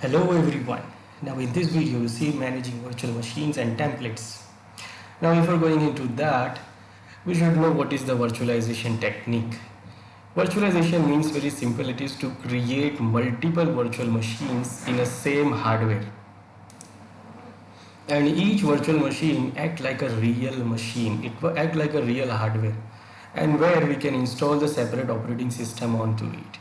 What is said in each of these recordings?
Hello everyone. Now in this video you see managing virtual machines and templates. Now before going into that, we should know what is the virtualization technique. Virtualization means very simple, it is to create multiple virtual machines in a same hardware. And each virtual machine act like a real machine, it will act like a real hardware, and where we can install the separate operating system onto it.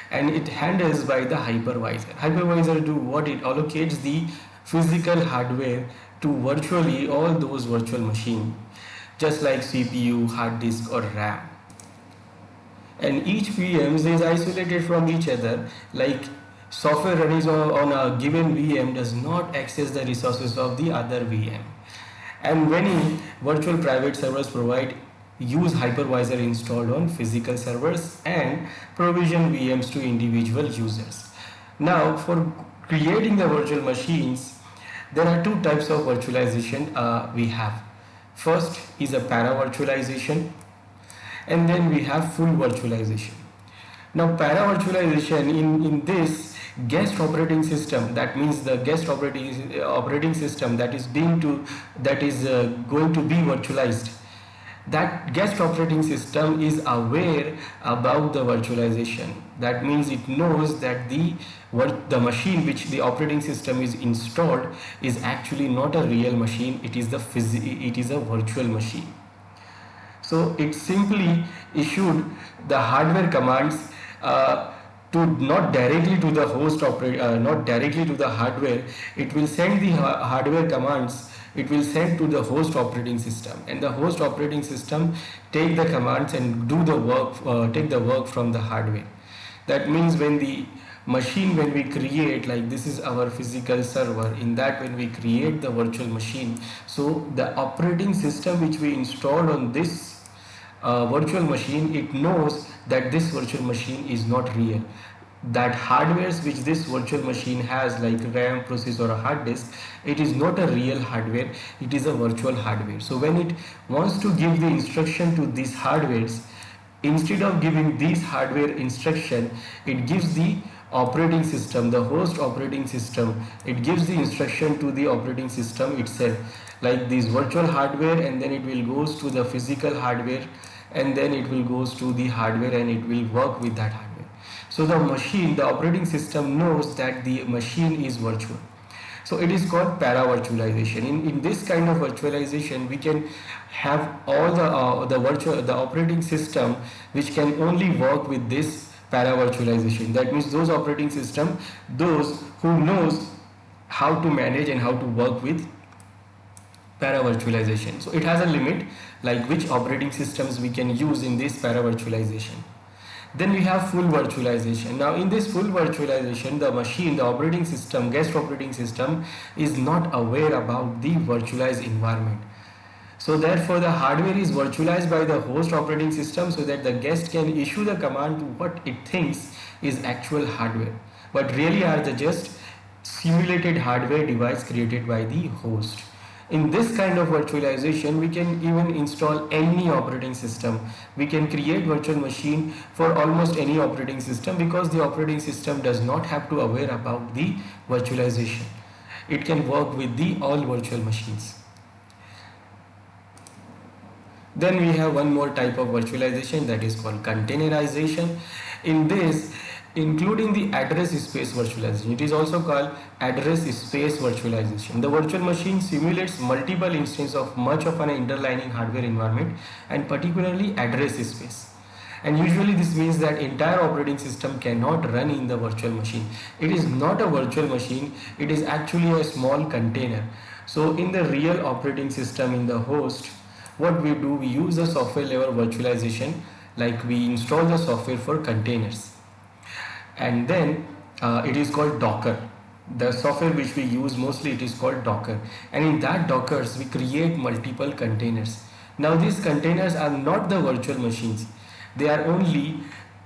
And it handles by the hypervisor. Hypervisor do what? It allocates the physical hardware to virtually all those virtual machines, just like CPU, hard disk or RAM. And each VMs is isolated from each other, like software running on a given VM does not access the resources of the other VM. And many virtual private servers provide use hypervisor installed on physical servers and provision VMs to individual users. Now for creating the virtual machines, there are two types of virtualization we have. First is a para-virtualization, and then we have full virtualization. Now para-virtualization, in this guest operating system, that means the guest operating system that is going to be virtualized, that guest operating system is aware about the virtualization. That means it knows that the machine which the operating system is installed is actually not a real machine, it is a virtual machine. So it simply issued the hardware commands to not directly to the host not directly to the hardware. It will send the hardware commands, it will send to the host operating system, and the host operating system take the commands and do the work, take the work from the hardware. That means when we create, like this is our physical server, in that when we create the virtual machine, so the operating system which we installed on this virtual machine, it knows that this virtual machine is not real. That hardwares which this virtual machine has, like RAM, processor or hard disk, it is not a real hardware, it is a virtual hardware. So when it wants to give the instruction to these hardwares, instead of giving this hardware instruction, it gives the operating system, the host operating system, it gives the instruction to the operating system itself, like this virtual hardware, and then it will goes to the physical hardware, and then it will goes to the hardware and it will work with that hardware. So the operating system knows that the machine is virtual. So it is called para-virtualization. In this kind of virtualization, we can have all the operating system which can only work with this para-virtualization. That means those operating system, those who knows how to manage and how to work with para-virtualization. So it has a limit, like which operating systems we can use in this para-virtualization. Then we have full virtualization. Now in this full virtualization, the operating system, guest operating system is not aware about the virtualized environment. So therefore the hardware is virtualized by the host operating system, so that the guest can issue the command to what it thinks is actual hardware, but really are the just simulated hardware device created by the host. In this kind of virtualization, we can even install any operating system. We can create virtual machine for almost any operating system, because the operating system does not have to aware about the virtualization. It can work with the all virtual machines. Then we have one more type of virtualization, that is called containerization. In this, including the address space virtualization, it is also called address space virtualization. The virtual machine simulates multiple instances of much of an underlying hardware environment, and particularly address space. And usually this means that entire operating system cannot run in the virtual machine. It is not a virtual machine, it is actually a small container. So in the real operating system, in the host, what we do, we use the software level virtualization, like we install the software for containers. And then it is called Docker. The software which we use mostly, it is called Docker, and in that Dockers we create multiple containers. Now these containers are not the virtual machines, they are only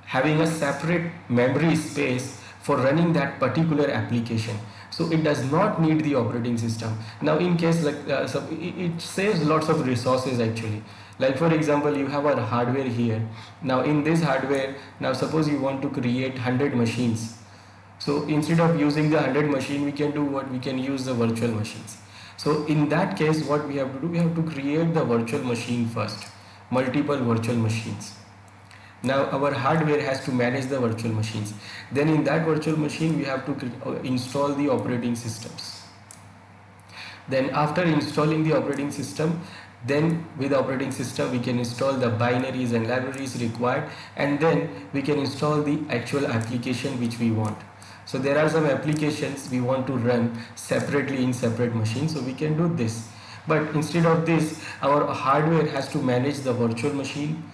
having a separate memory space for running that particular application. So it does not need the operating system. Now in case so it saves lots of resources actually. Like for example, you have a hardware here. Now in this hardware, now suppose you want to create 100 machines. So instead of using the 100 machine, we can do what? We can use the virtual machines. So in that case, what we have to do? We have to create the virtual machine first, multiple virtual machines. Now our hardware has to manage the virtual machines. Then in that virtual machine, we have to install the operating systems. Then after installing the operating system, then with the operating system we can install the binaries and libraries required, and then we can install the actual application which we want. So there are some applications we want to run separately in separate machines, so we can do this. But instead of this, our hardware has to manage the virtual machine,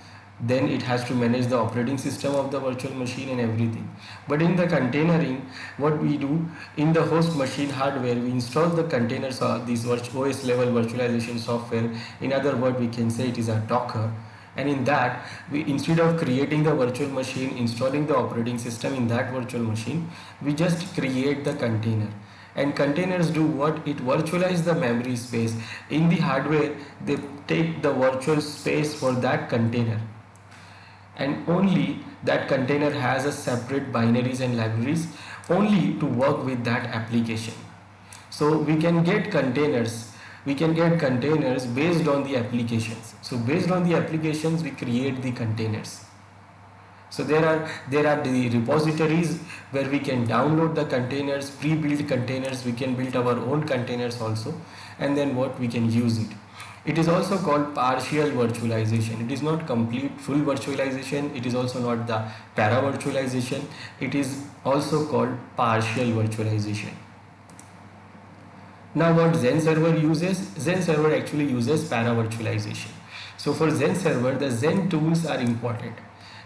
then it has to manage the operating system of the virtual machine and everything. But in the containering, what we do, in the host machine hardware, we install the containers of this OS level virtualization software. In other words, we can say it is a Docker. And in that, we, instead of creating the virtual machine, installing the operating system in that virtual machine, we just create the container. And containers do what? It virtualize the memory space. In the hardware, they take the virtual space for that container, and only that container has a separate binaries and libraries only to work with that application. So we can get containers based on the applications. So based on the applications, we create the containers. So there are the repositories where we can download the containers, pre-built containers. We can build our own containers also, and then what, we can use it. It is also called partial virtualization. It is not complete full virtualization. It is also not the para virtualization. It is also called partial virtualization. Now what XenServer uses? XenServer actually uses para virtualization. So for XenServer, the Xen tools are important.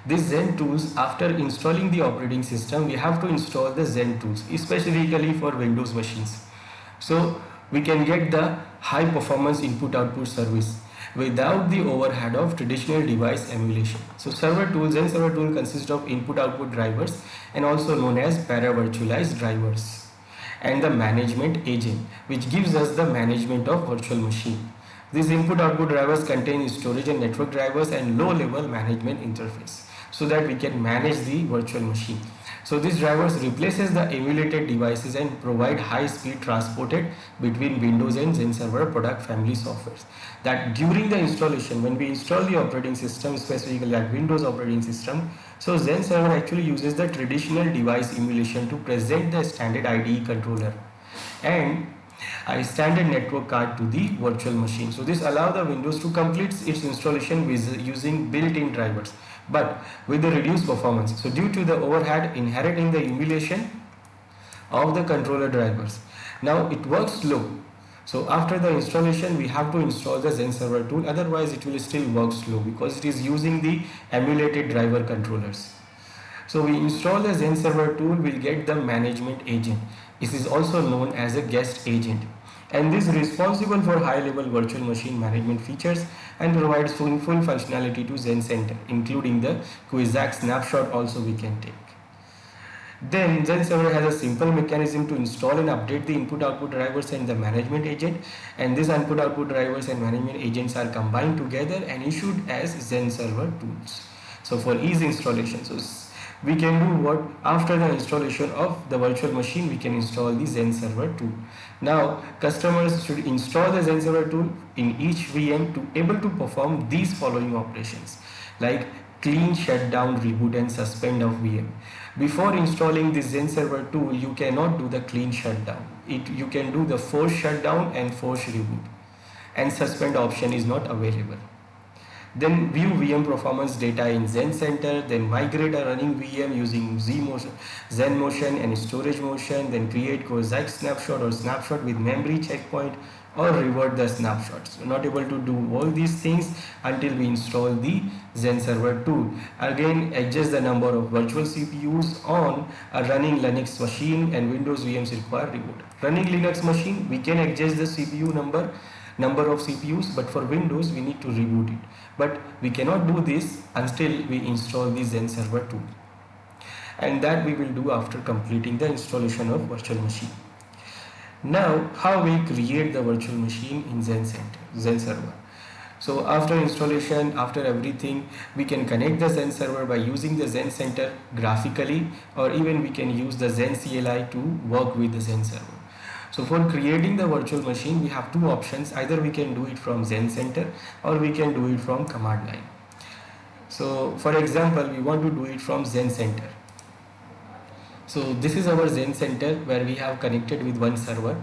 These Xen tools, after installing the operating system, we have to install the Xen tools, especially for Windows machines. So we can get the high performance input output service without the overhead of traditional device emulation. So XenServer tool consists of input output drivers and also known as para virtualized drivers, and the management agent, which gives us the management of virtual machine. These input output drivers contain storage and network drivers and low level management interface, so that we can manage the virtual machine. So these drivers replaces the emulated devices and provide high speed transported between Windows and XenServer product family softwares. That during the installation, when we install the operating system, specifically like Windows operating system, so XenServer actually uses the traditional device emulation to present the standard IDE controller and a standard network card to the virtual machine. So this allows the Windows to complete its installation with using built-in drivers, but with the reduced performance. So due to the overhead inherent in the emulation of the controller drivers, now it works slow. So after the installation, we have to install the XenServer tool, otherwise it will still work slow because it is using the emulated driver controllers. So we install the XenServer tool, we'll get the management agent. This is also known as a guest agent, and this is responsible for high-level virtual machine management features and provides full functionality to XenCenter, including the Quizac snapshot also we can take. Then XenServer has a simple mechanism to install and update the input-output drivers and the management agent, and these input-output drivers and management agents are combined together and issued as XenServer tools. So for easy installation, so we can do what? After the installation of the virtual machine, we can install the XenServer tool. Now customers should install the XenServer tool in each VM to able to perform these following operations, like clean shutdown, reboot and suspend of VM. Before installing the XenServer tool, you cannot do the clean shutdown. You can do the force shutdown and force reboot, and suspend option is not available. Then view VM performance data in XenCenter, then migrate a running VM using XenMotion and storage motion, then create Quizac snapshot or snapshot with memory checkpoint, or revert the snapshots. We're not able to do all these things until we install the XenServer tool. Again, adjust the number of virtual CPUs on a running Linux machine, and Windows VMs require reboot. Running Linux machine, we can adjust the CPU number of CPUs, but for Windows we need to reboot it. But we cannot do this until we install the XenServer tool, and that we will do after completing the installation of virtual machine. Now how we create the virtual machine in XenServer. So after installation, after everything, we can connect the Xen server by using the Xen Center graphically, or even we can use the Xen CLI to work with the Xen server. So for creating the virtual machine, we have two options. Either we can do it from Xen Center or we can do it from command line. So for example, we want to do it from Xen Center. So this is our Xen Center where we have connected with one server,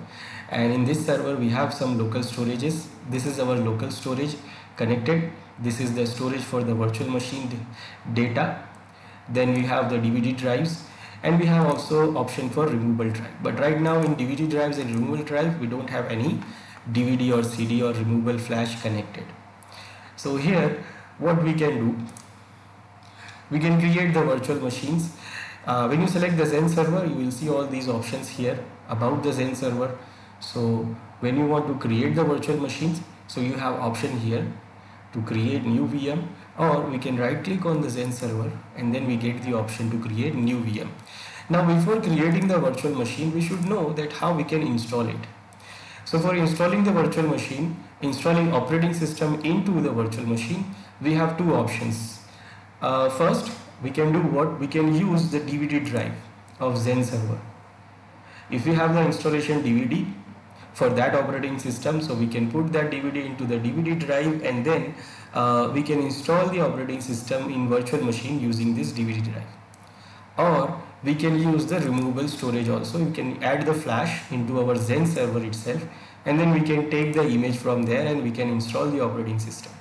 and in this server we have some local storages. This is our local storage connected. This is the storage for the virtual machine data. Then we have the DVD drives, and we have also option for removable drive. But right now in DVD drives and removable drive, we don't have any DVD or CD or removable flash connected. So here what we can do, we can create the virtual machines. When you select the Xen server, you will see all these options here about the Xen server. So when you want to create the virtual machines, so you have option here to create new VM, or we can right click on the Xen server and then we get the option to create new VM. Now before creating the virtual machine, we should know that how we can install it. So for installing the virtual machine, installing operating system into the virtual machine, we have two options. First, we can do what? We can use the DVD drive of Xen server. If we have the installation DVD for that operating system, so we can put that DVD into the DVD drive, and then we can install the operating system in virtual machine using this DVD drive. Or we can use the removable storage also. We can add the flash into our Xen server itself, and then we can take the image from there and we can install the operating system.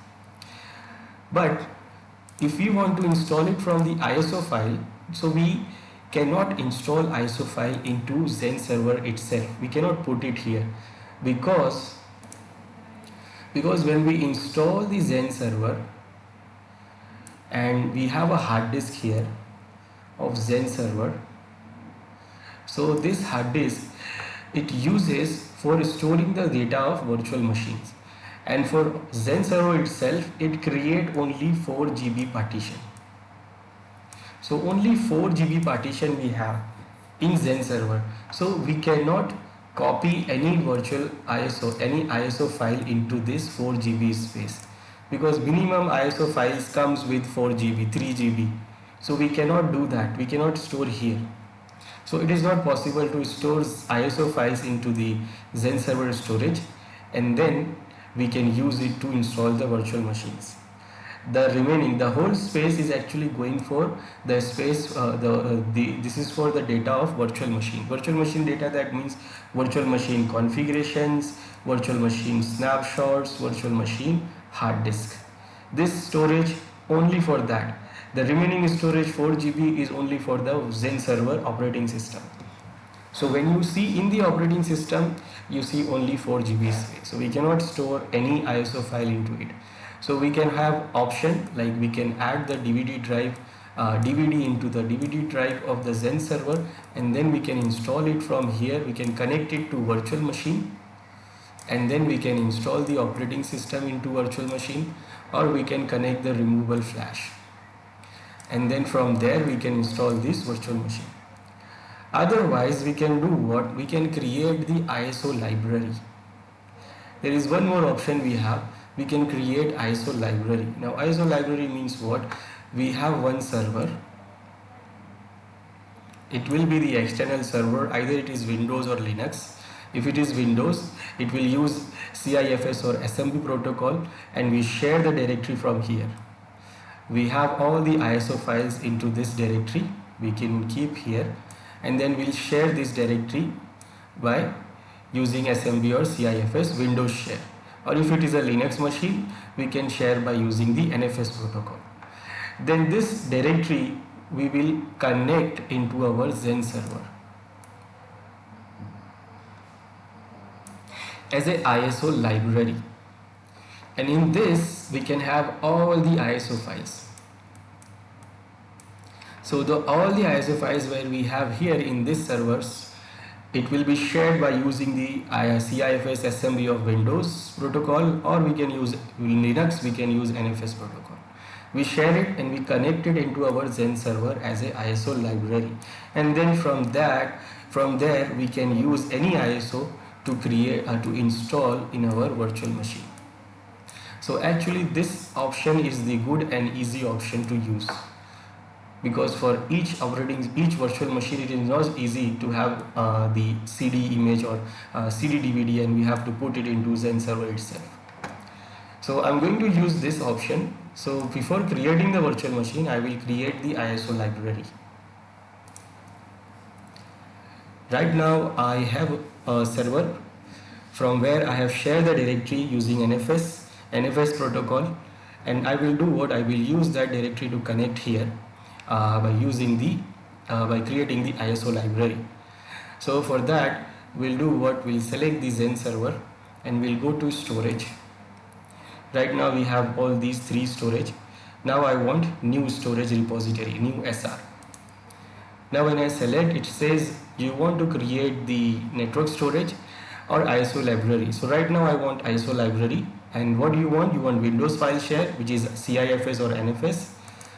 But if we want to install it from the ISO file, so we cannot install ISO file into Xen server itself. We cannot put it here because when we install the Xen server and we have a hard disk here of Xen server, so this hard disk, it uses for storing the data of virtual machines, and for Xen server itself, it create only 4 GB partition. So only 4 GB partition we have in Xen server. So we cannot copy any virtual ISO, any ISO file into this 4 GB space, because minimum ISO files comes with 4 GB, 3 GB. So we cannot do that. We cannot store here. So it is not possible to store ISO files into the Xen server storage and then we can use it to install the virtual machines. The whole space is actually going for the space, this is for the data of virtual machine. Virtual machine data, that means virtual machine configurations, virtual machine snapshots, virtual machine hard disk. This storage only for that. The remaining storage 4 GB is only for the Xen server operating system. So when you see in the operating system, you see only 4 GB space. So we cannot store any ISO file into it. So we can have option like we can add the DVD drive, DVD into the DVD drive of the Xen server, and then we can install it from here. We can connect it to virtual machine, and then we can install the operating system into virtual machine, or we can connect the removable flash, and then from there we can install this virtual machine. Otherwise, we can do what? We can create the ISO library. There is one more option we have. We can create ISO library. Now ISO library means what? We have one server. It will be the external server, either it is Windows or Linux. If it is Windows, it will use CIFS or SMB protocol, and we share the directory from here. We have all the ISO files into this directory. We can keep here, and then we'll share this directory by using SMB or CIFS Windows share. Or if it is a Linux machine, we can share by using the NFS protocol. Then this directory we will connect into our Xen server as a ISO library, and in this we can have all the ISO files. So all the ISO files where we have here in this servers, it will be shared by using the CIFS SMB of Windows protocol, or we can use Linux, we can use NFS protocol. We share it and we connect it into our Xen server as a ISO library, and then from there we can use any ISO to create to install in our virtual machine. So actually this option is the good and easy option to use, because for each virtual machine it is not easy to have the CD image or CD DVD, and we have to put it into XenServer itself. So I'm going to use this option. So before creating the virtual machine, I will create the ISO library. Right now I have a server from where I have shared the directory using NFS protocol, and I will do what I will use that directory to connect here by creating the ISO library. So for that we'll do what, we'll select the XenServer and we'll go to storage. Right now we have all these three storage. Now I want new storage repository, new SR. Now when I select, it says you want to create the network storage or ISO library. So right now I want ISO library. And what do you want? You want Windows file share, which is CIFS or NFS,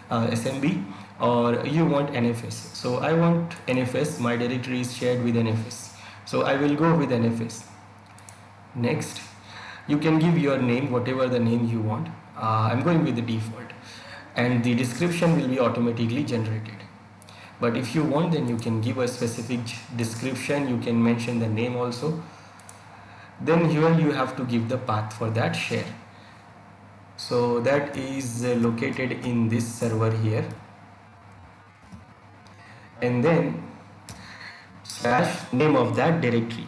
SMB, or you want NFS. So I want NFS, my directory is shared with NFS. So I will go with NFS. Next, you can give your name, whatever the name you want. I'm going with the default, and the description will be automatically generated. But if you want, then you can give a specific description, you can mention the name also. Then here you have to give the path for that share. So that is located in this server here, and then slash name of that directory.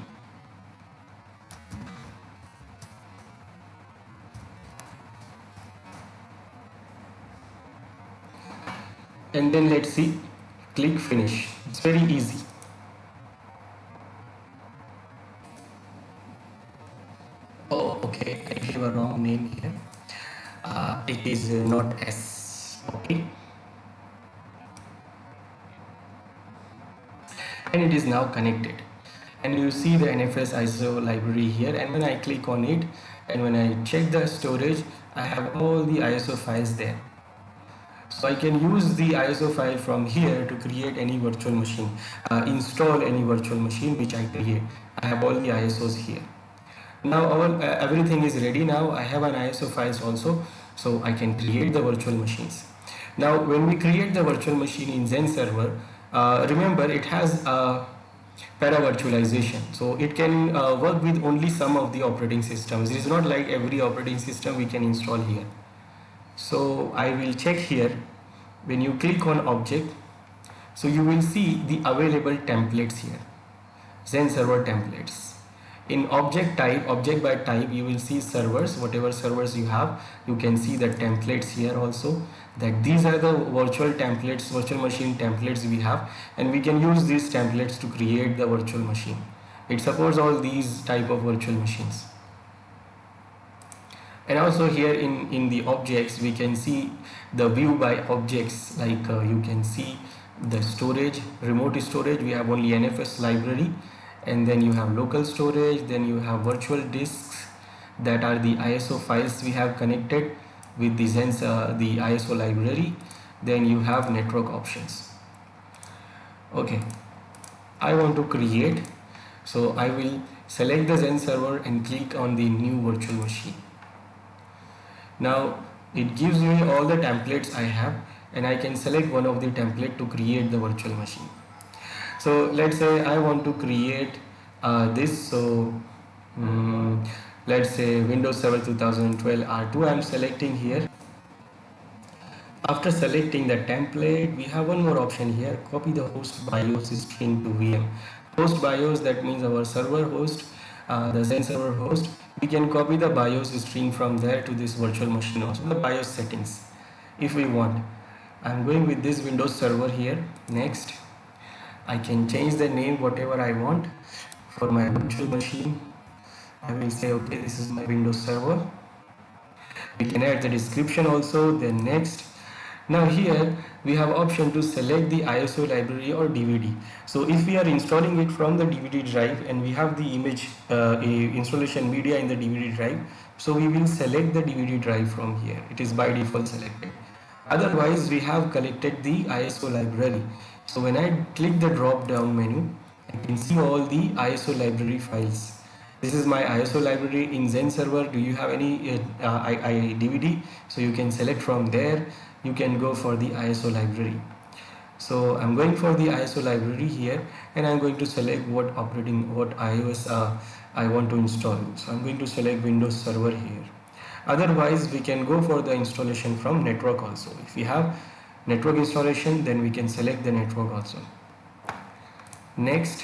And then let's see, click finish. It's very easy. Oh, okay, I gave a wrong name here. It is not S. Okay. And it is now connected. And you see the NFS ISO library here. And when I click on it, and when I check the storage, I have all the ISO files there. So I can use the ISO file from here to create any virtual machine, install any virtual machine which I create. I have all the ISOs here. Now everything is ready. Now I have an ISO files also, so I can create the virtual machines. Now when we create the virtual machine in XenServer, remember it has para-virtualization, so it can work with only some of the operating systems. It is not like every operating system we can install here. So I will check here. When you click on object, so you will see the available templates here, XenServer templates. In object type, object by type, you will see servers, whatever servers you have. You can see the templates here also, that these are the virtual templates, virtual machine templates we have, and we can use these templates to create the virtual machine. It supports all these type of virtual machines. And also here in the objects, we can see the view by objects, like you can see the storage, remote storage, we have only NFS library, and then you have local storage, then you have virtual disks, that are the ISO files we have connected with the the ISO library. Then you have network options. Okay, I want to create, so I will select the XenServer and click on the new virtual machine. Now it gives me all the templates I have, and I can select one of the template to create the virtual machine. So let's say I want to create this. So let's say Windows Server 2012 R2 I am selecting here. After selecting the template, we have one more option here, copy the host BIOS string to VM. Host BIOS, that means our server host, the XenServer host. We can copy the BIOS string from there to this virtual machine also, the BIOS settings if we want. I'm going with this Windows Server here. Next, I can change the name whatever I want for my virtual machine. I will say, okay, this is my Windows Server. We can add the description also. Then next, now here we have option to select the ISO library or DVD. So if we are installing it from the DVD drive and we have the image installation media in the DVD drive, so we will select the DVD drive from here. It is by default selected. Otherwise, we have collected the ISO library. So when I click the drop down menu, I can see all the ISO library files. This is my ISO library in XenServer. Do you have any DVD? So you can select from there. You can go for the ISO library. So I'm going for the ISO library here, and I'm going to select what iOS I want to install. So I'm going to select Windows Server here. Otherwise, we can go for the installation from network also. If we have network installation, then we can select the network also. Next,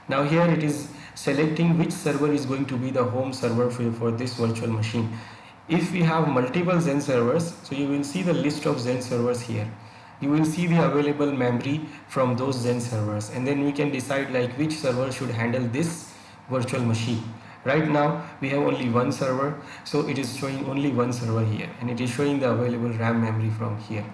now here it is selecting which server is going to be the home server for this virtual machine. If we have multiple Xen servers, so you will see the list of Xen servers here. You will see the available memory from those Xen servers, and then we can decide like which server should handle this virtual machine. Right now we have only one server, so it is showing only one server here, and it is showing the available RAM memory from here.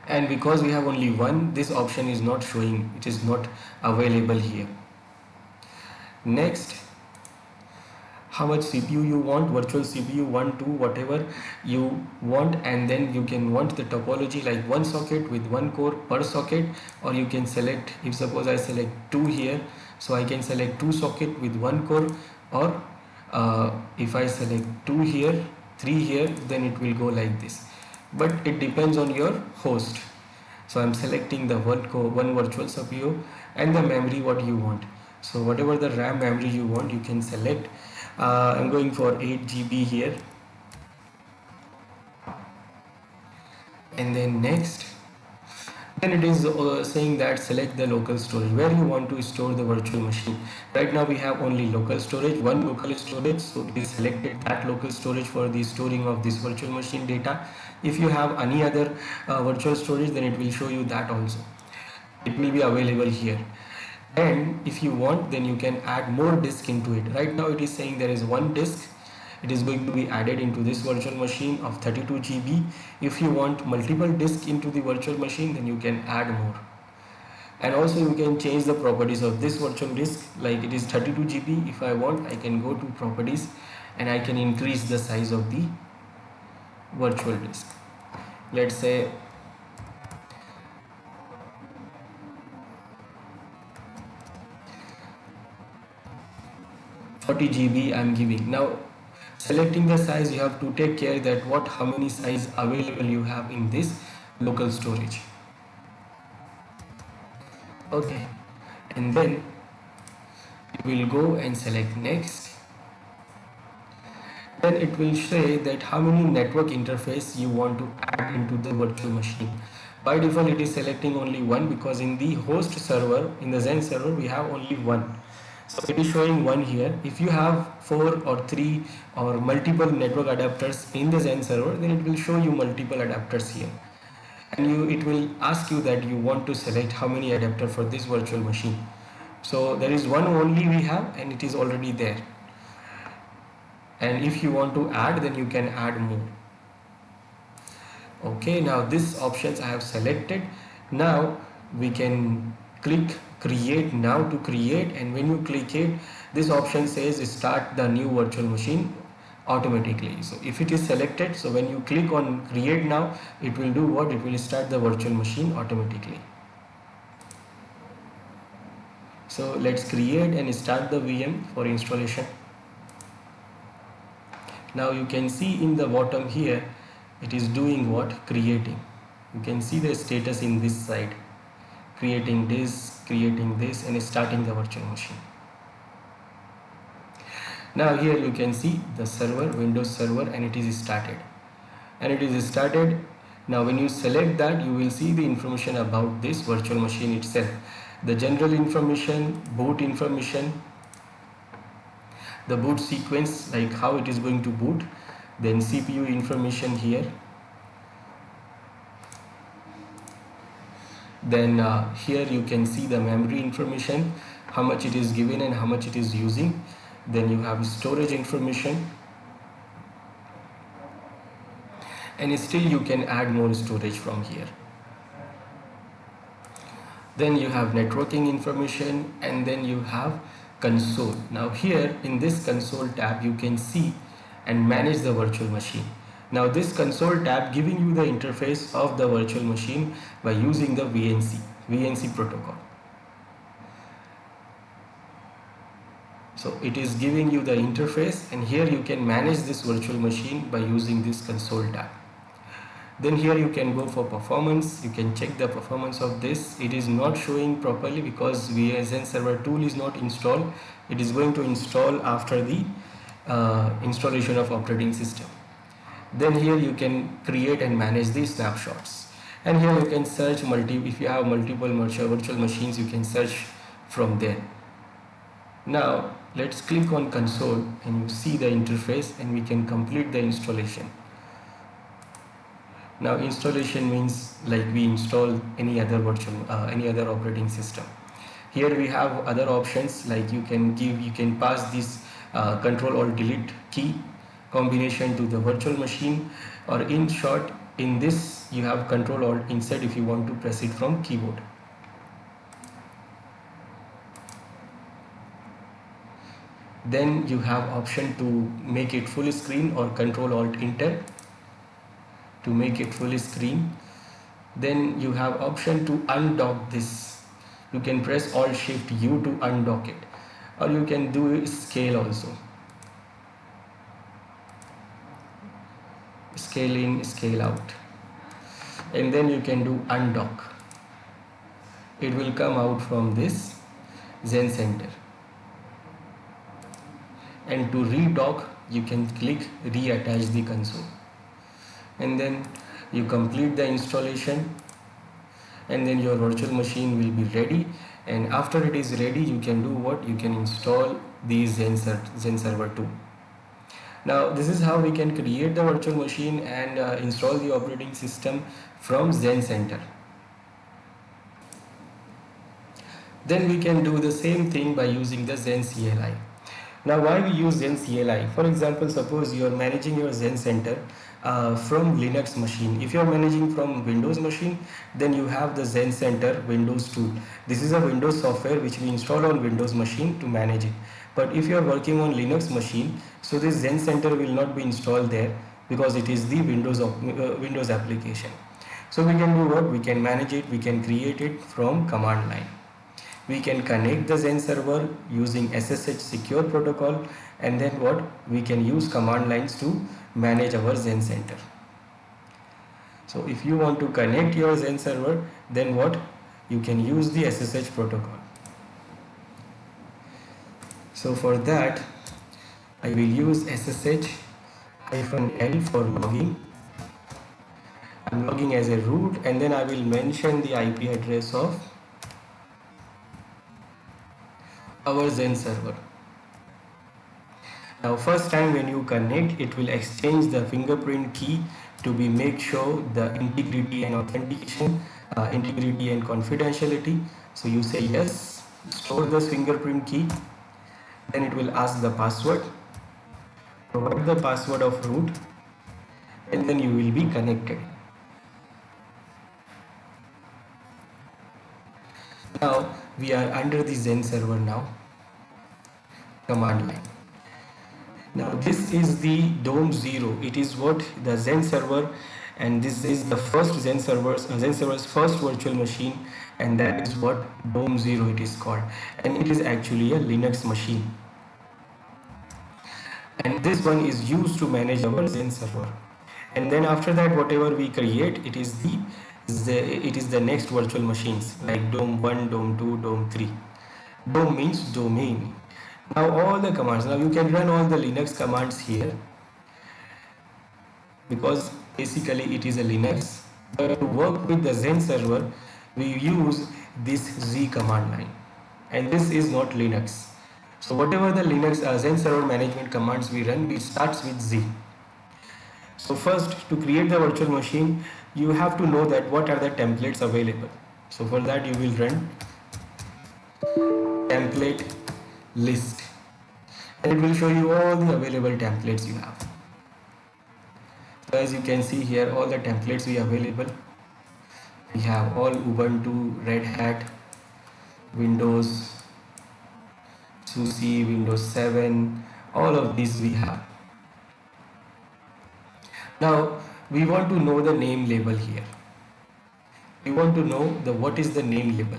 And because we have only one, this option is not showing, it is not available here. Next, how much CPU you want, virtual CPU 1, 2, whatever you want, and then you can want the topology like one socket with one core per socket, or you can select, if suppose I select 2 here, so I can select 2 socket with one core, or if I select 2 here, 3 here, then it will go like this. But it depends on your host. So I'm selecting the one virtual CPU and the memory what you want. So whatever the RAM memory you want, you can select. I'm going for 8 GB here, and then next, then it is saying that select the local storage where you want to store the virtual machine. Right now we have only local storage, one local storage, so it is selected that local storage for the storing of this virtual machine data. If you have any other virtual storage, then it will show you that also. It will be available here. And if you want, then you can add more disk into it. Right now it is saying there is one disk. It is going to be added into this virtual machine of 32 GB. If you want multiple disks into the virtual machine, then you can add more. And also you can change the properties of this virtual disk, like it is 32 GB. If I want, I can go to properties and I can increase the size of the virtual disk. Let's say 40 GB I'm giving. Now selecting the size, you have to take care that how many size available you have in this local storage. Okay, and then you will go and select next. Then it will say that how many network interface you want to add into the virtual machine. By default it is selecting only one, because in the host server, in the Xen server, we have only one. So it is showing one here. If you have 4 or 3 or multiple network adapters in the Xen server, then it will show you multiple adapters here. And it will ask you that you want to select how many adapter for this virtual machine. So there is one only we have, and it is already there. And if you want to add, then you can add more. Okay, now this options I have selected. Now we can click create now to create, and when you click it, this option says start the new virtual machine automatically. So if it is selected, so when you click on create now, it will do what? It will start the virtual machine automatically. So let's create and start the VM for installation. Now you can see in the bottom here, it is doing what? Creating. You can see the status in this side, creating this, and starting the virtual machine. Now here you can see the server, Windows server, and it is started. Now when you select that, you will see the information about this virtual machine itself. The general information, boot information, the boot sequence, like how it is going to boot, then CPU information here. Then here you can see the memory information, how much it is given and how much it is using. Then you have storage information, and still you can add more storage from here. Then you have networking information, and then you have console. Now here in this console tab, you can see and manage the virtual machine. Now this console tab giving you the interface of the virtual machine by using the VNC protocol. So it is giving you the interface, and here you can manage this virtual machine by using this console tab. Then here you can go for performance. You can check the performance of this. It is not showing properly because We Use Ncli tool is not installed. It is going to install after the installation of operating system. Then here you can create and manage the snapshots, and here you can search if you have multiple virtual machines, you can search from there. Now let's click on console and you see the interface, and we can complete the installation. Now installation means like we install any other any other operating system. Here we have other options, like you can pass this Control Alt Delete key combination to the virtual machine, or in short, in this you have Control Alt inside if you want to press it from keyboard. Then you have option to make it full screen, or Control Alt Enter to make it full screen. Then you have option to undock this. You can press Alt Shift U to undock it, or you can do scale also. Scale in, scale out, and then you can do undock. It will come out from this Zen Center, and to redock you can click reattach the console, and then you complete the installation, and then your virtual machine will be ready. And after it is ready, you can do what? You can install the XenServer 2. Now this is how we can create the virtual machine and install the operating system from Zen Center. Then we can do the same thing by using the XenCli. Now why we use XenCli? For example, suppose you are managing your Zen Center from Linux machine. If you are managing from Windows machine, then you have the Zen Center Windows tool. This is a Windows software which we install on Windows machine to manage it. But if you are working on Linux machine, so this Zen Center will not be installed there, because it is the Windows application. So we can do what? We can manage it, we can create it from command line. We can connect the XenServer using SSH secure protocol, and then what? We can use command lines to manage our Zen Center. So if you want to connect your XenServer, then what? You can use the SSH protocol. So for that, I will use SSH-L for logging. I'm logging as a root, and then I will mention the IP address of our XenServer. Now first time when you connect, it will exchange the fingerprint key to be make sure the integrity and authentication, integrity and confidentiality. So you say yes, store this fingerprint key, then it will ask the password, provide the password of root, and then you will be connected. Now we are under the XenServer now, command line. Now this is the DOM 0. It is what the XenServer, and this is the first XenServer's first virtual machine, and that is what DOM 0 it is called, and it is actually a Linux machine. And this one is used to manage our XenServer. And then after that, whatever we create, it is the next virtual machines, like DOM 1, DOM 2, DOM 3. DOM means domain. Now all the commands, now you can run all the Linux commands here, because basically it is a Linux. But to work with the XenServer, we use this Z command line, and this is not Linux. So whatever the Linux XenServer management commands we run, it starts with Z. So first, to create the virtual machine, you have to know that what are the templates available. So for that you will run template list, and it will show you all the available templates you have. So as you can see here, all the templates we available. We have all Ubuntu, Red Hat, Windows, SUSE, Windows 7, all of these we have. Now we want to know the name label here. We want to know the what is the name label.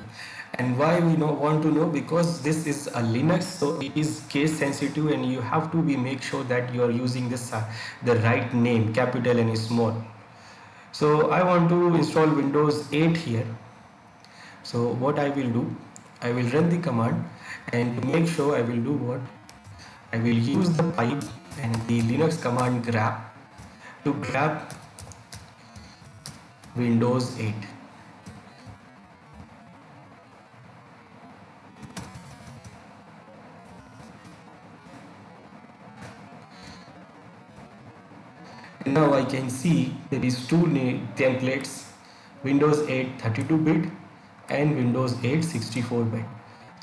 And why we want to know, because this is a Linux, so it is case sensitive, and you have to be make sure that you are using this the right name, capital and small. So I want to install Windows 8 here. So what I will do, I will run the command, and to make sure I will do what, I will use the pipe and the Linux command grab to grab Windows 8. Now I can see there is two templates, Windows 8 32-bit and Windows 8 64-bit.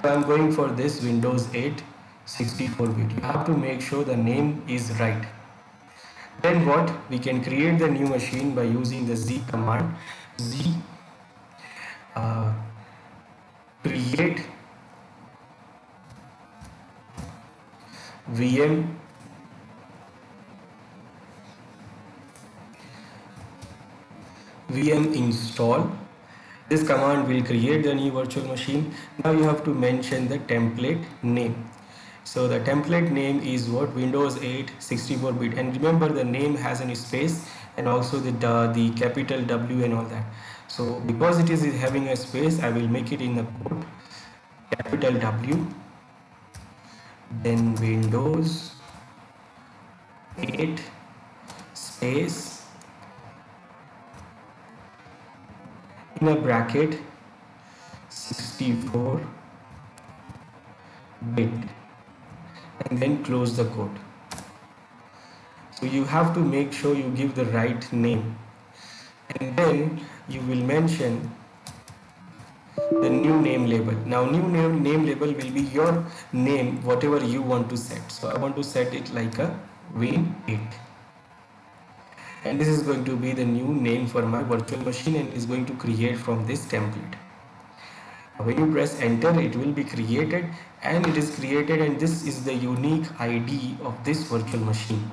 So I'm going for this Windows 8 64-bit. You have to make sure the name is right. Then what? We can create the new machine by using the Z command. Z uh, create VM install. This command will create the new virtual machine. Now you have to mention the template name. So the template name is what? Windows 8 64-bit, and remember the name has a space and also the capital W and all that. So because it is having a space, I will make it in the quote, capital W, then Windows 8 space in a bracket 64-bit, and then close the quote. So you have to make sure you give the right name, and then you will mention the new name label. Now new name label will be your name, whatever you want to set. So I want to set it like a Win8, and this is going to be the new name for my virtual machine, and is going to create from this template. When you press enter, it will be created, and it is created, and this is the unique ID of this virtual machine.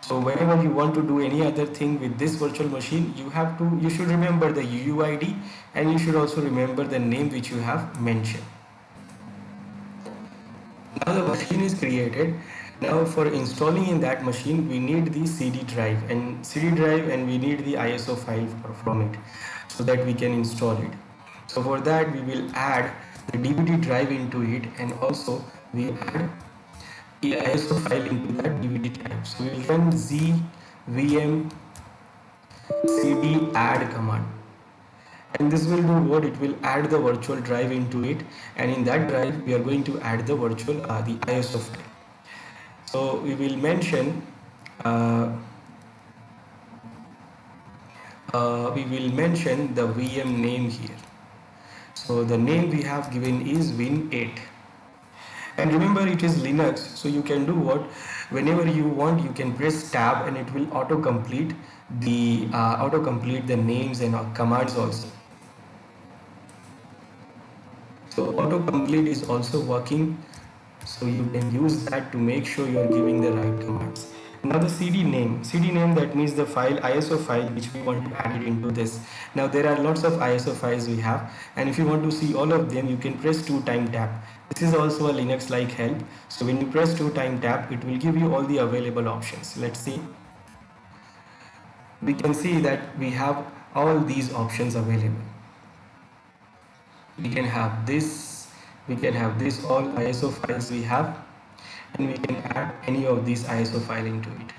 So whenever you want to do any other thing with this virtual machine, you should remember the UUID, and you should also remember the name which you have mentioned. Now the machine is created. Now for installing in that machine, we need the CD drive, and we need the ISO file from it, so that we can install it. So for that we will add the DVD drive into it, and also we add the ISO file into that DVD drive. So we will run zvm cd add command, and this will do what? It will add the virtual drive into it, and in that drive we are going to add the virtual the ISO file. So we will mention the VM name here. So the name we have given is Win8, and remember it is Linux, so you can do what? Whenever you want, you can press tab, and it will autocomplete the names and commands also. So autocomplete is also working, so you can use that to make sure you are giving the right commands. Now the CD name, that means the file, ISO file which we want to add it into this. Now there are lots of ISO files we have, and if you want to see all of them, you can press 2x tab. This is also a Linux like help. So when you press 2x tab, it will give you all the available options. Let's see. We can see that we have all these options available. We can have this, all ISO files we have, and we can add any of these ISO file into it.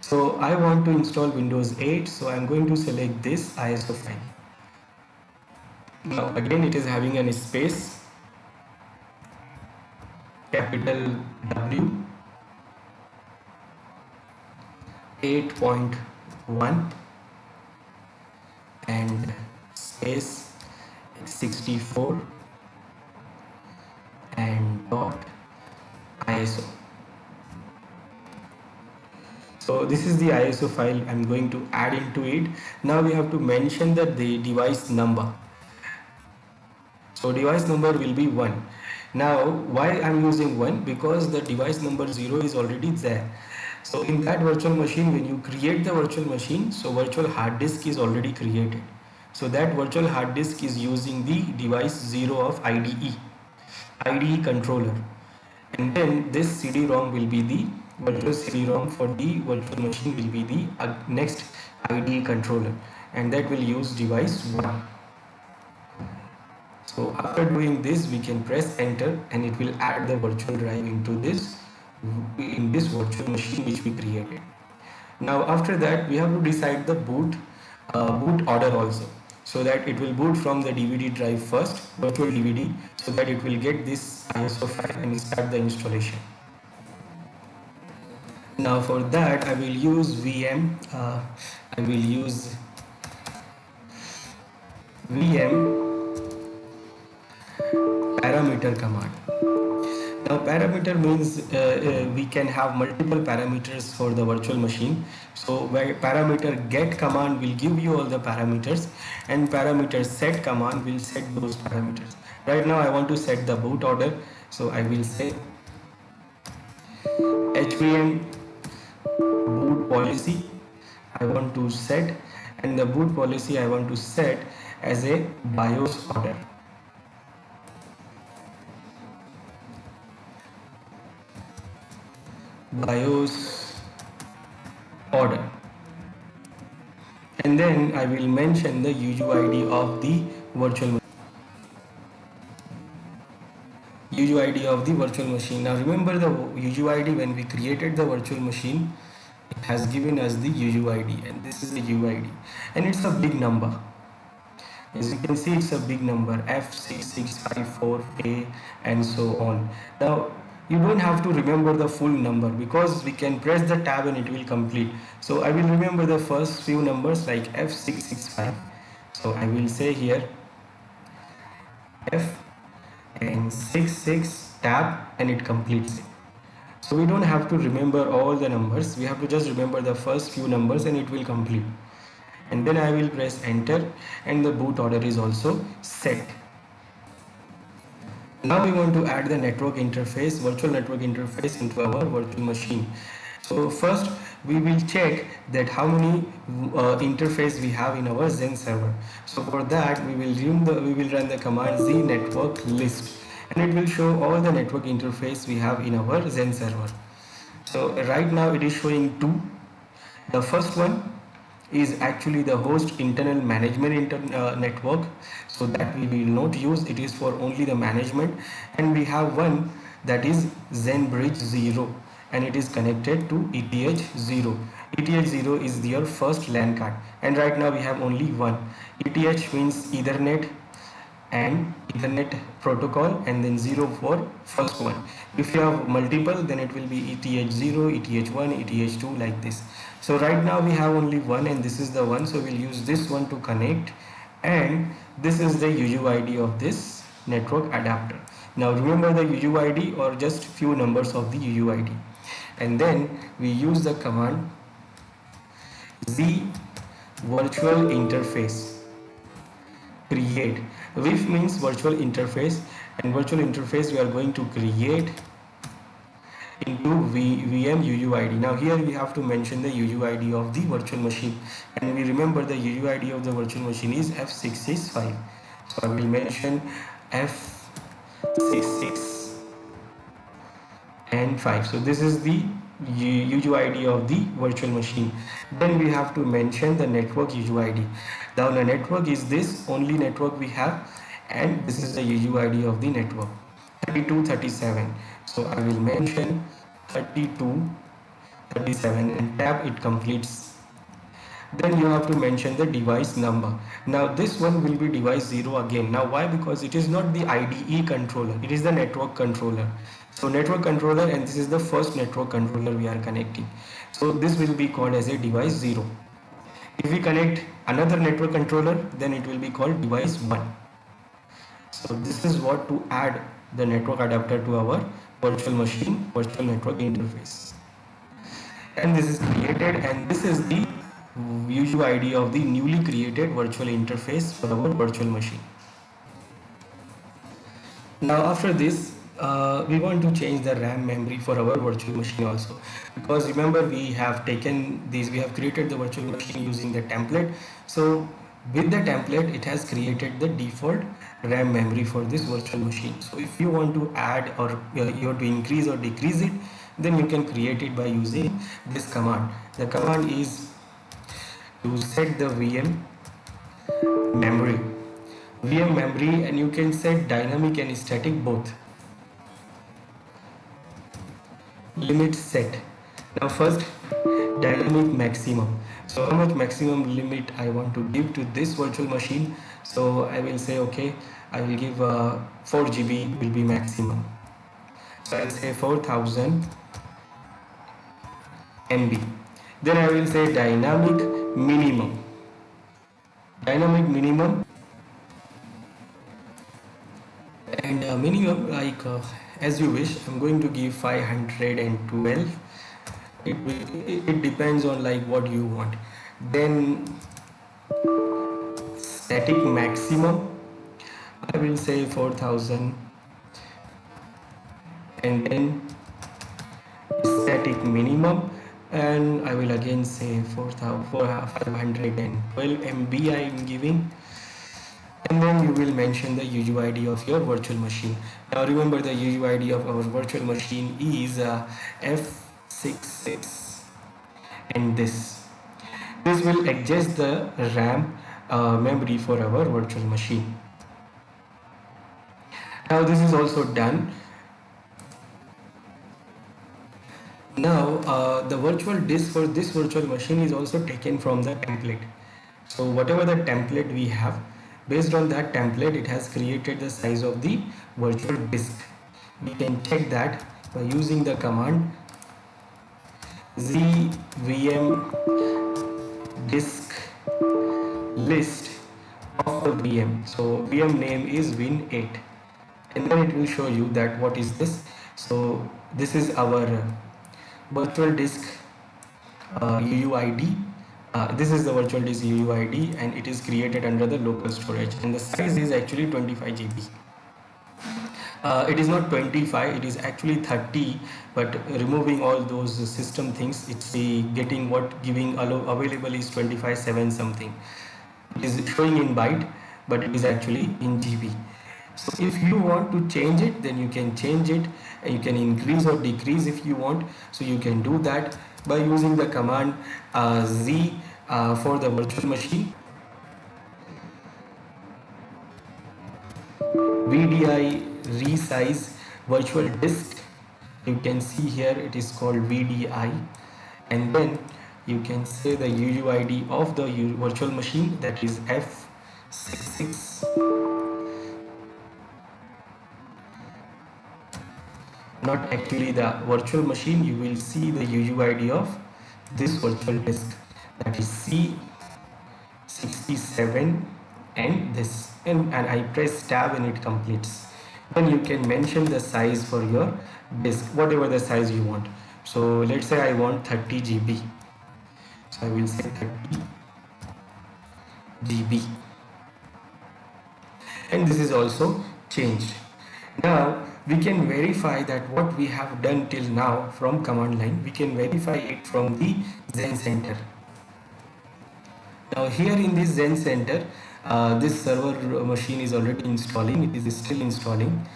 So I want to install Windows 8, so I'm going to select this ISO file. Now again it is having a space, capital W, 8.1, and space 64 and dot ISO. So this is the ISO file I'm going to add into it. Now we have to mention the device number. So device number will be 1. Now why I'm using 1? Because the device number 0 is already there. So in that virtual machine, when you create the virtual machine, so virtual hard disk is already created. So that virtual hard disk is using the device 0 of IDE controller, and then this CD-ROM will be the virtual CD-ROM for the virtual machine will be the next IDE controller, and that will use device 1. So after doing this, we can press enter and it will add the virtual drive into this virtual machine which we created. Now after that, we have to decide the boot order also, so that it will boot from the DVD drive first, virtual DVD, so that it will get this ISO file and start the installation. Now for that, I will use VM parameter command. Now parameter means we can have multiple parameters for the virtual machine. So where parameter get command will give you all the parameters, and parameter set command will set those parameters. Right now I want to set the boot order, so I will say HVM boot policy I want to set, and the boot policy I want to set as a BIOS order. BIOS order, and then I will mention the UUID of the virtual machine. Now remember the UUID, when we created the virtual machine, it has given us the UUID, and this is the UUID, and it's a big number. As you can see, it's a big number, F6654A and so on. Now you don't have to remember the full number, because we can press the tab and it will complete. So I will remember the first few numbers like F665. So I will say here F and 66 tab and it completes it. So we don't have to remember all the numbers, we have to just remember the first few numbers and it will complete. And then I will press enter and the boot order is also set. Now we want to add the network interface, virtual network interface into our virtual machine. So first we will check that how many interface we have in our XenServer. So for that we will run the command znetwork list, and it will show all the network interface we have in our XenServer. So right now it is showing 2. The first one is actually the host internal management network, so that we will not use, it is for only the management. And we have one that is ZenBridge 0, and it is connected to ETH 0. ETH 0 is their first LAN card, and right now we have only one. ETH means Ethernet and Ethernet protocol, and then 0 for first one. If you have multiple, then it will be ETH 0, ETH 1, ETH 2, like this. So right now we have only one, and this is the one, so we'll use this one to connect, and this is the UUID of this network adapter. Now remember the UUID or just few numbers of the UUID, and then we use the command z virtual interface create. VIF means virtual interface, and virtual interface we are going to create into VM UUID. Now here we have to mention the UUID of the virtual machine, and we remember the UUID of the virtual machine is F665. So I will mention F66 and 5. So this is the UUID of the virtual machine. Then we have to mention the network UUID. Now the network is this only network we have, and this is the UUID of the network 3237. So I will mention 3237 and tab, it completes. Then you have to mention the device number. Now this one will be device 0 again. Now why? Because it is not the IDE controller, it is the network controller. So network controller, and this is the first network controller we are connecting. So this will be called as a device 0. If we connect another network controller, then it will be called device 1. So this is what to add the network adapter to our virtual machine, virtual network interface. And this is created, and this is the UUID of the newly created virtual interface for our virtual machine. Now after this, we want to change the RAM memory for our virtual machine also, because remember we have taken these, we have created the virtual machine using the template. So with the template it has created the default RAM memory for this virtual machine. So if you want to add or you want to increase or decrease it, then you can create it by using this command. The command is to set the memory VM memory, and you can set dynamic and static both. Limit set. Now first, dynamic maximum. So how much maximum limit I want to give to this virtual machine? So I will say okay, I will give 4 GB will be maximum. So I'll say 4000 MB. Then I will say dynamic minimum. Dynamic minimum, and minimum like as you wish. I'm going to give 512. It depends on like what you want. Then static maximum, I will say 4000, and then static minimum, and I will again say 512 MB I am giving. And then you will mention the UUID of your virtual machine. Now remember, the UUID of our virtual machine is F66, and this will adjust the RAM memory for our virtual machine. Now this is also done. Now the virtual disk for this virtual machine is also taken from the template. So whatever the template we have, based on that template it has created the size of the virtual disk. We can check that by using the command zvm disk list of the VM. So VM name is Win8, and then it will show you that what is this. So this is our virtual disk UUID. This is the virtual disk UUID, and it is created under the local storage, and the size is actually 25 GB. It is not 25, it is actually 30, but removing all those system things, it's getting what giving available is 25/7 something. It is showing in byte, but it is actually in GB. So if you want to change it, then you can change it, and you can increase or decrease if you want. So you can do that by using the command z for the virtual machine, VDI resize virtual disk. You can see here it is called VDI, and then you can say the UUID of the virtual machine, that is F66. Not actually the virtual machine, you will see the UUID of this virtual disk, that is C67, and this, and I press tab and it completes. Then you can mention the size for your disk, whatever the size you want. So let's say I want 30 GB, so I will say 30 GB, and this is also changed. Now we can verify that what we have done till now from command line, we can verify it from the XenServer. Now here in this XenServer, this server machine is already installing, it is still installing,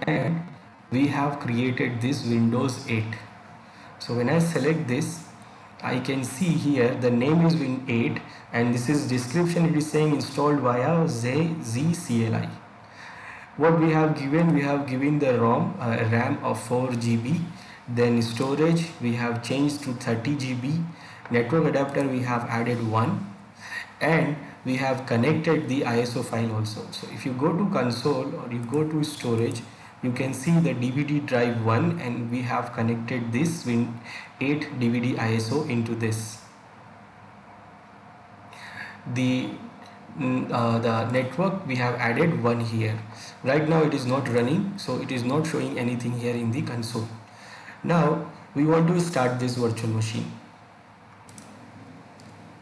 and we have created this Windows 8. So when I select this, I can see here the name is Win8, and this is description, it is saying installed via ZCLI. What we have given the RAM of 4 GB, then storage we have changed to 30 GB, network adapter we have added 1, and we have connected the ISO file also. So if you go to console or you go to storage, you can see the DVD drive 1, and we have connected this Win8 DVD ISO into this. The network we have added 1 here. Right now it is not running, so it is not showing anything here in the console. Now we want to start this virtual machine.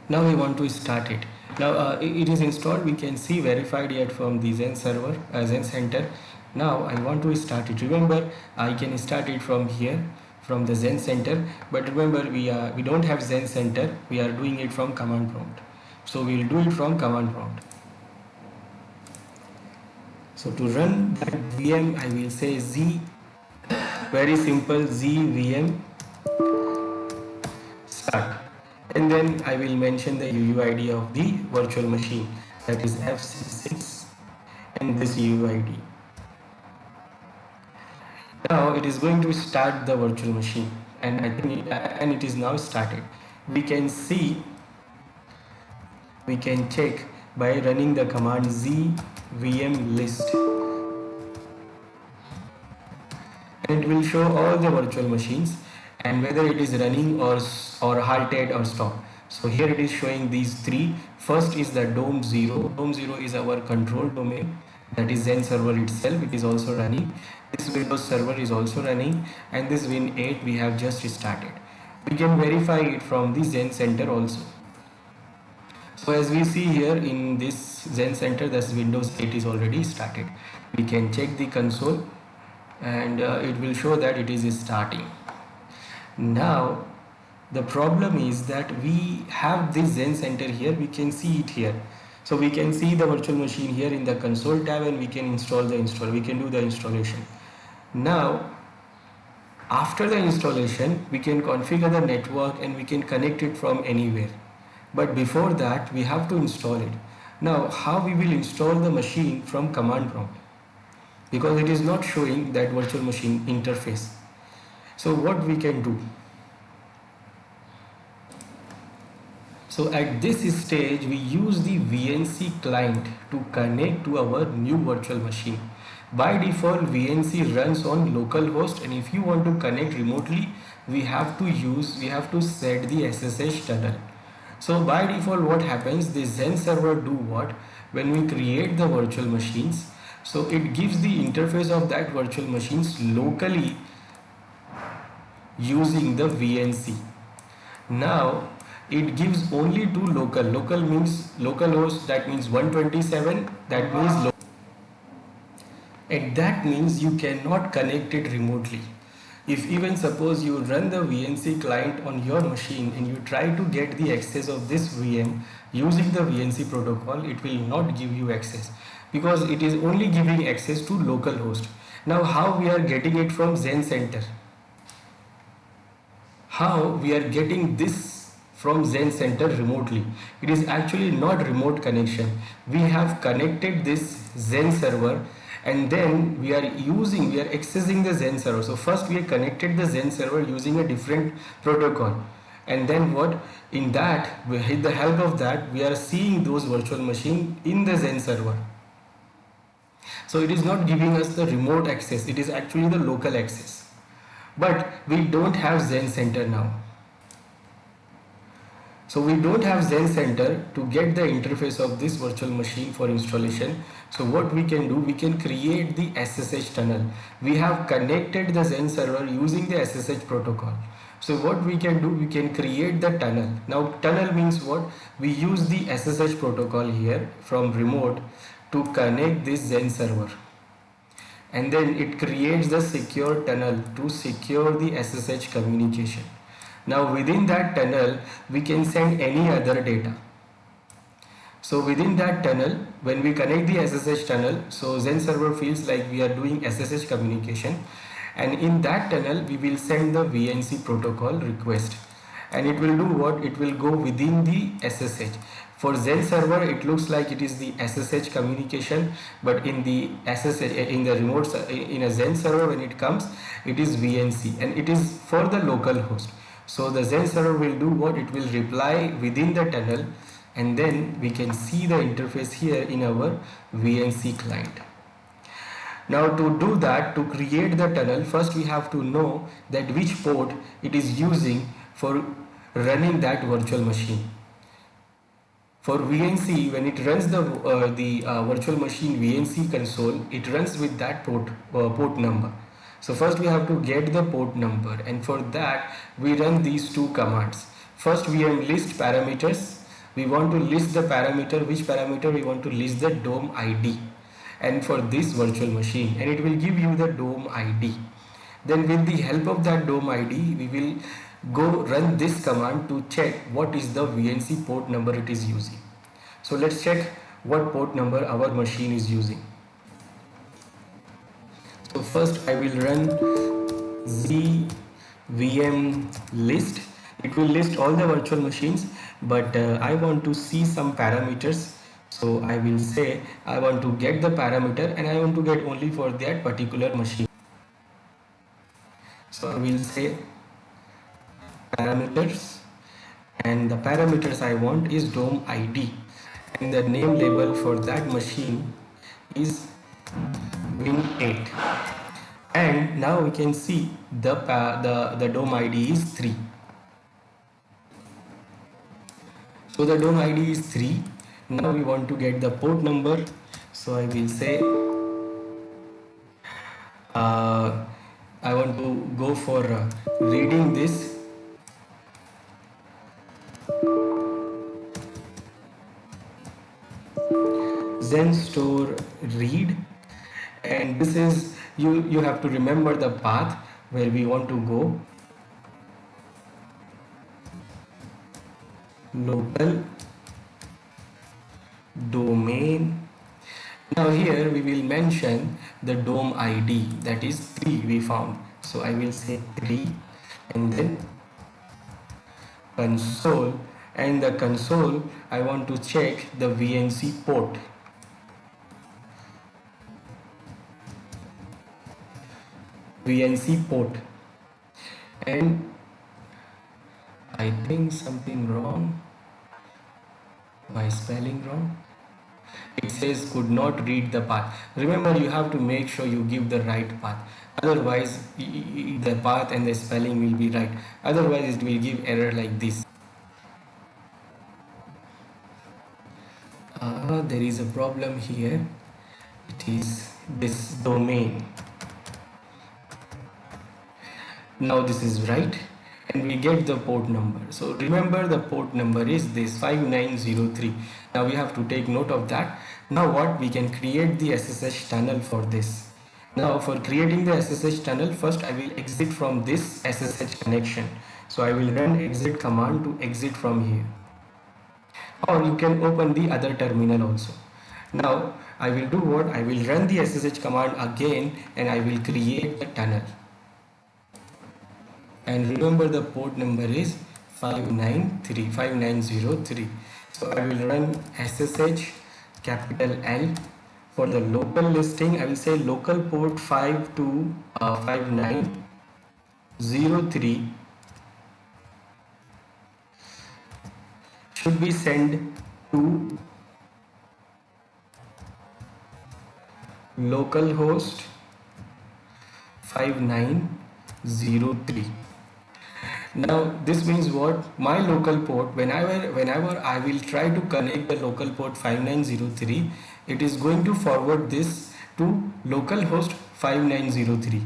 Now we want to start it. Now it is installed, we can see verified yet from the XenServer, XenServer. Now I want to start it. Remember, I can start it from here, from the XenServer, but remember we don't have XenServer, we are doing it from command prompt. So we will do it from command prompt. So to run that VM, I will say z, very simple, z VM start, and then I will mention the UUID of the virtual machine, that is F6 and this UUID. Now it is going to start the virtual machine, and I think it is now started. We can see, we can check by running the command z VM list, and it will show all the virtual machines and whether it is running or halted or stopped. So here it is showing these three. First is the DOM 0. DOM 0 is our control domain, that is XenServer itself, it is also running. This Windows server is also running, and this Win8 we have just started. We can verify it from the XenServer also. So as we see here in this XenServer, this Windows 8 is already started. We can check the console, and it will show that it is starting. Now the problem is that we have this XenServer here, we can see it here. So we can see the virtual machine here in the console tab, and we can we can do the installation. Now after the installation, we can configure the network and we can connect it from anywhere. But before that, we have to install it. Now how we will install the machine from command prompt? Because it is not showing that virtual machine interface. So what we can do? So at this stage, we use the Vnc Client to connect to our new virtual machine. By default, Vnc runs on localhost, and if you want to connect remotely, we have to set the SSH tunnel. So by default, what happens? The XenServer do what? When we create the virtual machines, so it gives the interface of that virtual machines locally using the Vnc. Now it gives only to local. Local means localhost, that means 127, that means and that means you cannot connect it remotely. If even suppose you run the Vnc client on your machine and you try to get the access of this VM using the Vnc protocol, it will not give you access because it is only giving access to localhost. Now how we are getting it from XenServer? How we are getting this from XenServer remotely? It is actually not remote connection. We have connected this XenServer, and then we are accessing the XenServer. So first we are connected the XenServer using a different protocol, and then what, in that, with the help of that, we are seeing those virtual machine in the XenServer. So it is not giving us the remote access, it is actually the local access. But we don't have XenServer now. So we don't have XenServer to get the interface of this virtual machine for installation. So what we can do, we can create the SSH tunnel. We have connected the XenServer using the SSH protocol. So what we can do, we can create the tunnel. Now tunnel means what? We use the SSH protocol here from remote to connect this XenServer. And then it creates the secure tunnel to secure the SSH communication. Now within that tunnel, we can send any other data. So within that tunnel, when we connect the SSH tunnel, so XenServer feels like we are doing SSH communication, and in that tunnel we will send the VNC protocol request, and it will do what? It will go within the SSH. For XenServer, it looks like it is the SSH communication, but in the SSH, in the remote, in a XenServer, when it comes, it is VNC, and it is for the local host. So the XenServer will do what? It will reply within the tunnel, and then we can see the interface here in our Vnc client. Now to do that, to create the tunnel, first we have to know that which port it is using for running that virtual machine. For VNC, when it runs the virtual machine VNC console, it runs with that port number. So first we have to get the port number, and for that we run these two commands. First we list parameters. We want to list the parameter. Which parameter? We want to list the DOM ID. and for this virtual machine, and it will give you the DOM ID. Then with the help of that DOM ID, we will go run this command to check what is the VNC port number it is using. So let's check what port number our machine is using. So first I will run zvm list. It will list all the virtual machines, but I want to see some parameters. So I will say I want to get the parameter and I want to get only for that particular machine. So I will say parameters, and the parameters I want is DOM ID, and the name label for that machine is Win8. And now we can see the DOM ID is 3. So the DOM ID is 3. Now we want to get the port number. So I will say I want to go for reading this. XenStore read, and this is you have to remember the path where we want to go. Local domain. Now here we will mention the DOM ID, that is 3 we found. So I will say 3 and then console, and the console I want to check the VNC port. VNC port, and I think something wrong, my spelling wrong. It says could not read the path. Remember, you have to make sure you give the right path, otherwise the path and the spelling will be right, otherwise it will give error like this. There is a problem here. It is this domain. Now this is right, and we get the port number. So remember, the port number is this 5903. Now we have to take note of that. Now what, we can create the SSH tunnel for this. Now for creating the SSH tunnel, first I will exit from this SSH connection. So I will run exit command to exit from here, or you can open the other terminal also. Now I will do what, I will run the SSH command again and I will create the tunnel. And remember, the port number is 5903. So I will run SSH capital L. For the local listing, I will say local port 5903 should be sent to localhost 5903. Now this means what, my local port, whenever I will try to connect the local port 5903, it is going to forward this to localhost 5903.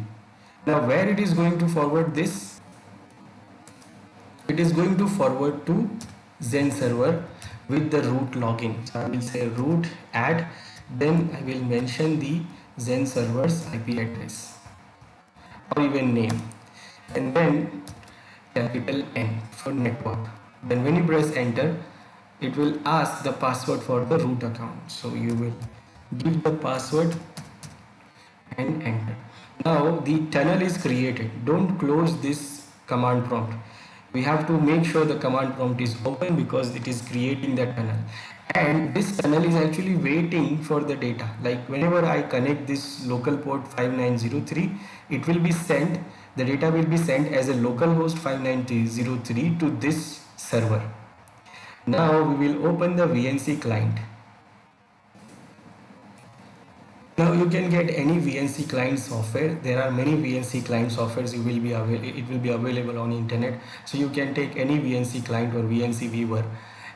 Now where it is going to forward this? It is going to forward to XenServer with the root login. So I will say root add, then I will mention the XenServer's IP address or even name, and then capital N for network. Then when you press enter, it will ask the password for the root account. So you will give the password and enter. Now the tunnel is created. Don't close this command prompt. We have to make sure the command prompt is open because it is creating the tunnel. And this tunnel is actually waiting for the data. Like whenever I connect this local port 5903, it will be sent, the data will be sent as a localhost 5903 to this server. Now we will open the Vnc client. Now you can get any Vnc client software. There are many Vnc client softwares it will be available on internet. So you can take any Vnc client or Vnc viewer,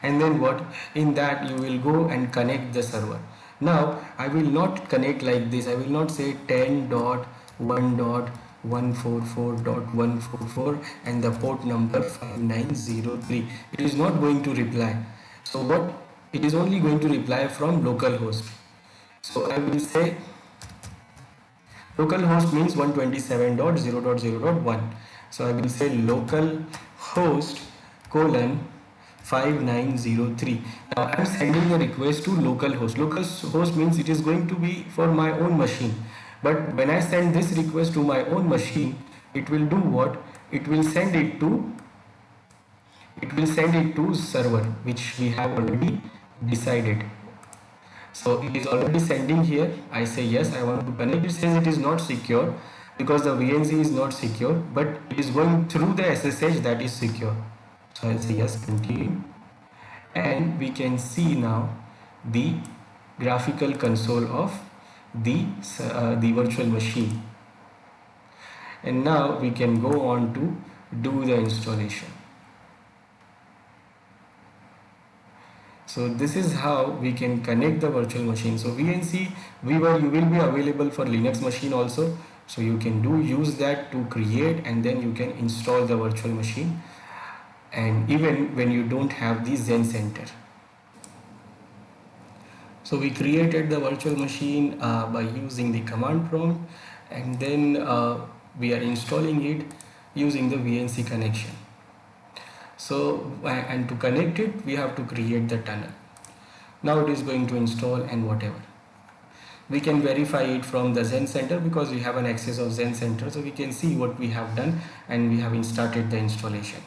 and then what, in that you will go and connect the server. Now I will not connect like this. I will not say 10.1.144.144 and the port number 5903. It is not going to reply. So what, it is only going to reply from localhost. So So I will say localhost means 127.0.0.1. So I will say localhost colon 5903. Now I am sending a request to localhost. Localhost means it is going to be for my own machine. But when I send this request to my own machine, it will do what? It will send it to server, which we have already decided. So it is already sending here. I say yes, I want to connect. It says it is not secure because the VNC is not secure, but it is going through the SSH that is secure. So I'll say yes, continue. And we can see now the graphical console of the virtual machine. And now we can go on to do the installation. So this is how we can connect the virtual machine. So VNC Viewer, you will be available for Linux machine also. So you can use that to create, and then you can install the virtual machine, and even when you don't have the XenServer. So we created the virtual machine by using the command prompt, and then we are installing it using the VNC connection. So and to connect it, we have to create the tunnel. Now it is going to install, and whatever. We can verify it from the XenServer because we have an access of XenServer, so we can see what we have done, and we have started the installation.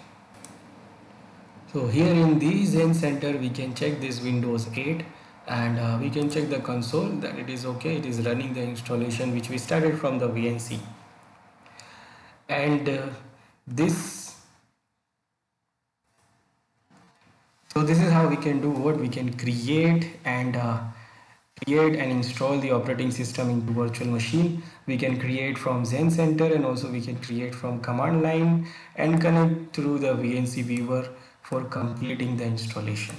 So here in the XenServer, we can check this Windows 8, and we can check the console that it is okay. It is running the installation which we started from the VNC, and this. So this is how we can do what we can create and install the operating system into virtual machine. We can create from XenServer, and also we can create from command line and connect through the VNC viewer for completing the installation.